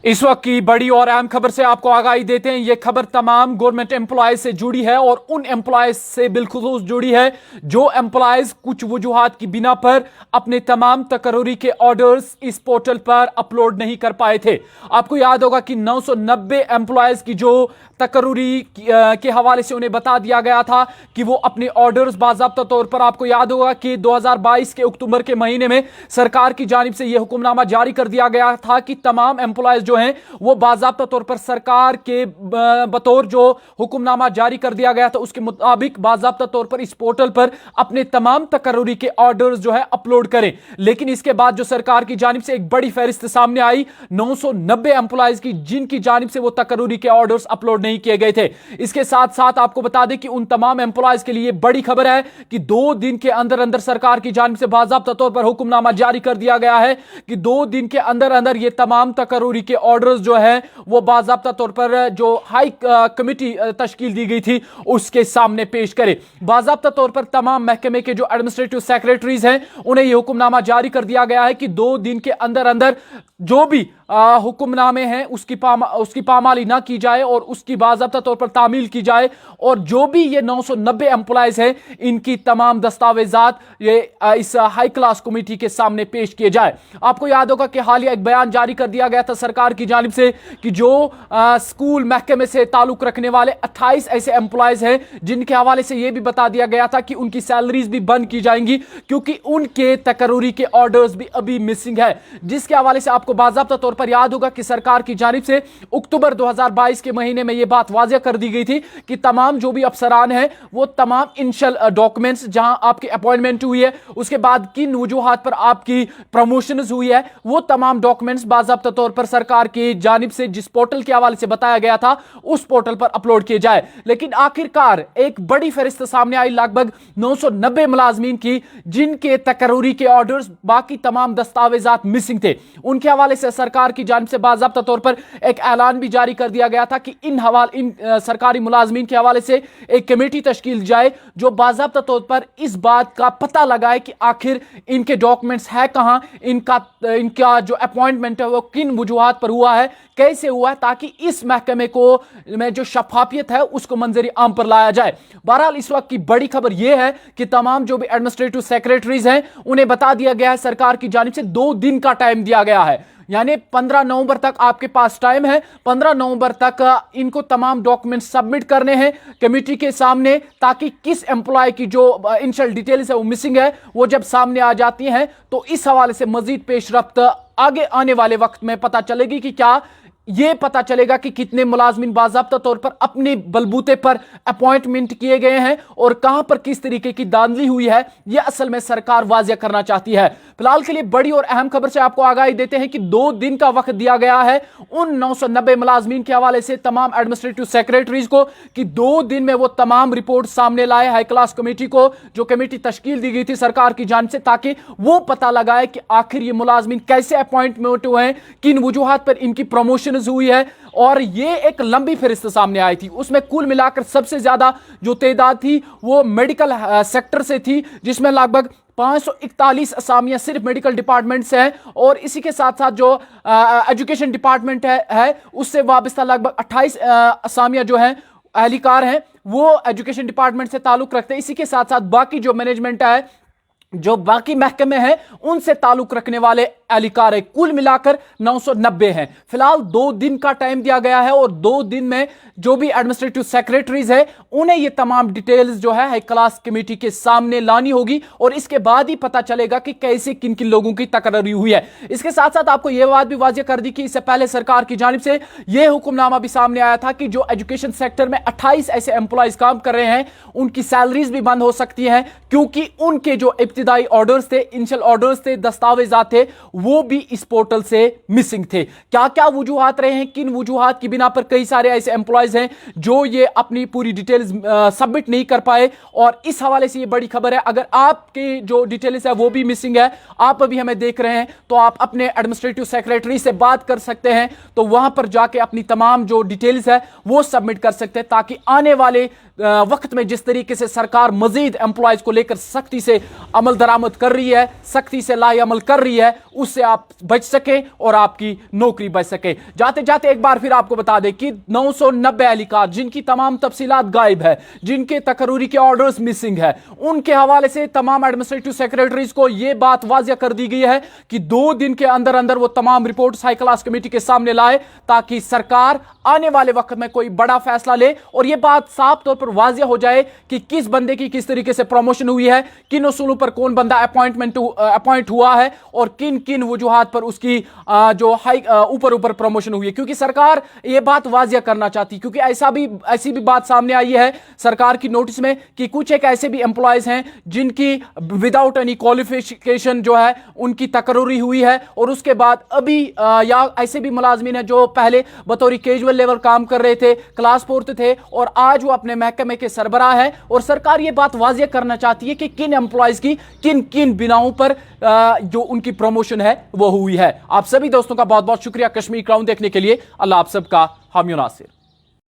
इस वक्त की बड़ी और अहम खबर से आपको आगाही देते हैं। यह खबर तमाम गवर्नमेंट एम्प्लॉयज से जुड़ी है और उन एम्प्लॉयज से बिलखुसूस जुड़ी है जो एम्प्लॉयज कुछ वजूहात की बिना पर अपने तमाम तकर्री के ऑर्डर्स इस पोर्टल पर अपलोड नहीं कर पाए थे। आपको याद होगा कि 990 एम्प्लॉयज की जो तकर्री के हवाले से उन्हें बता दिया गया था कि वो अपने ऑर्डर्स बाज़ाब्ता तौर पर, आपको याद होगा कि 2022 के अक्टूबर के महीने में सरकार की जानिब से यह हुक्मनामा जारी कर दिया गया था कि तमाम एम्प्लॉयज जो हैं वो बाज़ाब्ता तौर पर सरकार के बतौर जो हुक्मनामा जारी कर दिया गया था उसके मुताबिक बाज़ाब्ता तौर पर इस पोर्टल पर अपने तमाम तकर्री के ऑर्डर्स जो है अपलोड करें। लेकिन इसके बाद जो सरकार की जानिब से एक बड़ी फहरिस्त सामने आई 990 एम्प्लॉयज की, जिनकी जानिब से वो तकर्री के ऑर्डर्स अपलोड नहीं किए गए थे। इसके साथ साथ आपको बता दें कि उन तमाम एम्प्लॉयज के लिए बड़ी खबर है कि 2 दिन के अंदर अंदर सरकार की जानिब से बाज़ाब्ता तौर पर हुक्मनामा जारी कर दिया गया है कि 2 दिन के अंदर अंदर ये तमाम तकर्री के ऑर्डर्स जो है वो बाज़ाब्ता तौर पर जो हाई कमेटी तश्कील दी गई थी उसके सामने पेश करे। बाज़ाब्ता तौर पर तमाम महकमे के जो एडमिनिस्ट्रेटिव सेक्रेटरीज हैं उन्हें यह हुक्मनामा जारी कर दिया गया है कि 2 दिन के अंदर अंदर जो भी हुक्मनामे हैं उसकी पामाली ना की जाए और उसकी बाज़ाब्ता तौर पर तामील की जाए और जो भी ये 990 एम्प्लॉयज हैं इनकी तमाम दस्तावेजात ये इस हाई क्लास कमेटी के सामने पेश किए जाए। आपको याद होगा कि हालिया एक बयान जारी कर दिया गया था सरकार की जानिब से कि जो स्कूल महकमे से ताल्लुक रखने वाले 28 ऐसे एम्प्लॉयज हैं जिनके हवाले से यह भी बता दिया गया था कि उनकी सैलरीज भी बंद की जाएंगी क्योंकि उनके तकर्री के ऑर्डर्स भी अभी मिसिंग है। जिसके हवाले से आपको बाज़ाब्ता तौर पर याद होगा कि सरकार की जानिब से अक्टूबर 2022 के महीने में यह बात वाज़ेह कर दी गई थी कि तमाम जो भी अफसरान हैं वो तमाम इनिशियल डॉक्यूमेंट्स, जहां आपकी अपॉइंटमेंट हुई है उसके बाद किन वजूहात पर आपकी प्रमोशंस हुई है, वो तमाम डॉक्यूमेंट्स बाज़ाब्ता तौर पर सरकार की जानिब से जिस पोर्टल के हवाले से बताया गया था उस पोर्टल पर अपलोड किए जाए। लेकिन आखिरकार एक बड़ी फहरिस्त सामने आई लगभग 990 मुलाजमीन की जिनके तकर्री के ऑर्डर्स, बाकी तमाम दस्तावेजात मिसिंग थे। उनके हवाले से सरकार की जानिब से बाज़ाब्ता तौर पर एक ऐलान भी जारी कर दिया गया था कि इन सरकारी मुलाजमीन के हवाले से एक कमेटी तश्कील जाए जो बाज़ाब्ता तौर पर इस बात का पता लगाए कि आखिर इनके डॉक्यूमेंट्स है कहां, इनका जो अपॉइंटमेंट है वो किन वजूहात पर हुआ है, कैसे हुआ है, ताकि इस महकमे को में जो शफाफियत है उसको मंजरी आम पर लाया जाए। बहरहाल इस वक्त की बड़ी खबर यह है कि तमाम जो भी एडमिनिस्ट्रेटिव सेक्रेटरीज हैं उन्हें बता दिया गया है, सरकार की जानिब से 2 दिन का टाइम दिया गया है, यानी 15 नवंबर तक आपके पास टाइम है। 15 नवंबर तक इनको तमाम डॉक्यूमेंट सबमिट करने हैं कमेटी के सामने ताकि किस एम्प्लॉय की जो इनिशियल डिटेल्स है वो मिसिंग है वो जब सामने आ जाती हैं तो इस हवाले से मजीद पेशरफ्त आगे आने वाले वक्त में पता चलेगी कि क्या ये पता चलेगा कि कितने मुलाजमीन बाज़ाब्ता तौर पर अपने बलबूते पर अपॉइंटमेंट किए गए हैं और कहां पर किस तरीके की धांधली हुई है, यह असल में सरकार वाज़ेह करना चाहती है। फिलहाल के लिए बड़ी और अहम खबर से आपको आगाही देते हैं कि 2 दिन का वक्त दिया गया है उन 990 मुलाजमीन के हवाले से तमाम एडमिनिस्ट्रेटिव सेक्रेटरीज को कि 2 दिन में वो तमाम रिपोर्ट सामने लाए हाई क्लास कमेटी को, जो कमेटी तश्कील दी गई थी सरकार की जानिब से, ताकि वो पता लगाए कि आखिर ये मुलाजमीन कैसे अपॉइंटमेंट हुए हैं, किन वजूहात पर इनकी प्रमोशन हुई है। और ये एक लंबी फहरिस्त सामने आई थी, उसमें कुल मिलाकर सबसे ज्यादा जो तादाद थी वो मेडिकल सेक्टर से थी जिसमें लगभग 541 असामियां सिर्फ मेडिकल डिपार्टमेंट से हैं और इसी के साथ साथ जो एजुकेशन डिपार्टमेंट है उससे वाबस्ता लगभग 28 असामियां जो हैं एहलकार हैं वो एजुकेशन डिपार्टमेंट से ताल्लुक रखते हैं। इसी के साथ साथ बाकी जो मैनेजमेंट है, जो बाकी महकमे हैं उनसे ताल्लुक रखने वाले एहलकार है, कुल मिलाकर 990 हैं। फिलहाल 2 दिन का टाइम दिया गया है और 2 दिन में जो भी एडमिनिस्ट्रेटिव सेक्रेटरीज है उन्हें ये तमाम डिटेल्स जो है हाई क्लास कमेटी के सामने लानी होगी और इसके बाद ही पता चलेगा कि कैसे किन किन लोगों की तकर्री हुई है। इसके साथ साथ आपको यह बात भी वाज़ेह कर दी कि इससे पहले सरकार की जानिब से यह हुक्मनामा भी सामने आया था कि जो एजुकेशन सेक्टर में 28 ऐसे एम्प्लॉयज काम कर रहे हैं उनकी सैलरीज भी बंद हो सकती हैं क्योंकि उनके जो इब्तिदाई ऑर्डर्स थे, इनिशियल ऑर्डर्स थे, दस्तावेजात थे, वो भी इस पोर्टल से मिसिंग थे। क्या क्या वजूहात रहे हैं, किन वजूहात की बिना पर कई सारे ऐसे एम्प्लॉयज हैं जो ये अपनी पूरी डिटेल्स सबमिट नहीं कर पाए और इस हवाले से ये बड़ी खबर है। अगर आपके जो डिटेल्स है वो भी मिसिंग है, आप अभी हमें देख रहे हैं, तो आप अपने एडमिनिस्ट्रेटिव सेक्रेटरी से बात कर सकते हैं, तो वहां पर जाके अपनी तमाम जो डिटेल्स है वो सबमिट कर सकते हैं ताकि आने वाले वक्त में जिस तरीके से सरकार मजीद एम्प्लॉयज को लेकर सख्ती से अमल दरामद कर रही है, सख्ती से लाएअमल कर रही है, उससे आप बच सके और आपकी नौकरी बच सके। जाते जाते एक बार फिर आपको बता दें कि 990 एहलकार जिनकी तमाम तफसीलात गायब है, जिनके तकरूरी के ऑर्डर्स मिसिंग है, उनके हवाले से तमाम एडमिनिस्ट्रेटिव सेक्रेटरीज को यह बात वाजिया कर दी गई है कि 2 दिन के अंदर अंदर वो तमाम रिपोर्ट्स हाई क्लास कमेटी के सामने लाए, ताकि सरकार आने वाले वक्त में कोई बड़ा फैसला ले और यह बात साफ तौर पर वाजिया हो जाए कि किस बंदे की किस तरीके से प्रमोशन हुई है, किन उसूलों पर कौन बंदा अपॉइंट हुआ है और किन किन वजूहात पर उसकी जो हाई ऊपर प्रमोशन हुई है। क्योंकि सरकार यह बात वाजिया करना चाहती, क्योंकि ऐसी भी बात सामने आई है सरकार की नोटिस में कि कुछ एक ऐसे भी एम्प्लॉयज हैं जिनकी विदाउट एनी क्वालिफिकेशन जो है उनकी तकरूरी हुई है, और उसके बाद अभी या ऐसे भी मुलाजमीन है जो पहले बतौर कैजुअल लेवल काम कर रहे थे, क्लास 4 थे, और आज वो अपने महकमे के सरबराह है। और सरकार ये बात वाजिया करना चाहती है कि किन एम्प्लॉयज की किन किन बिनाओं पर जो उनकी प्रमोशन है वो हुई है। आप सभी दोस्तों का बहुत बहुत शुक्रिया कश्मीर क्राउन देखने के लिए। अल्लाह आप सबका हामी नासिर।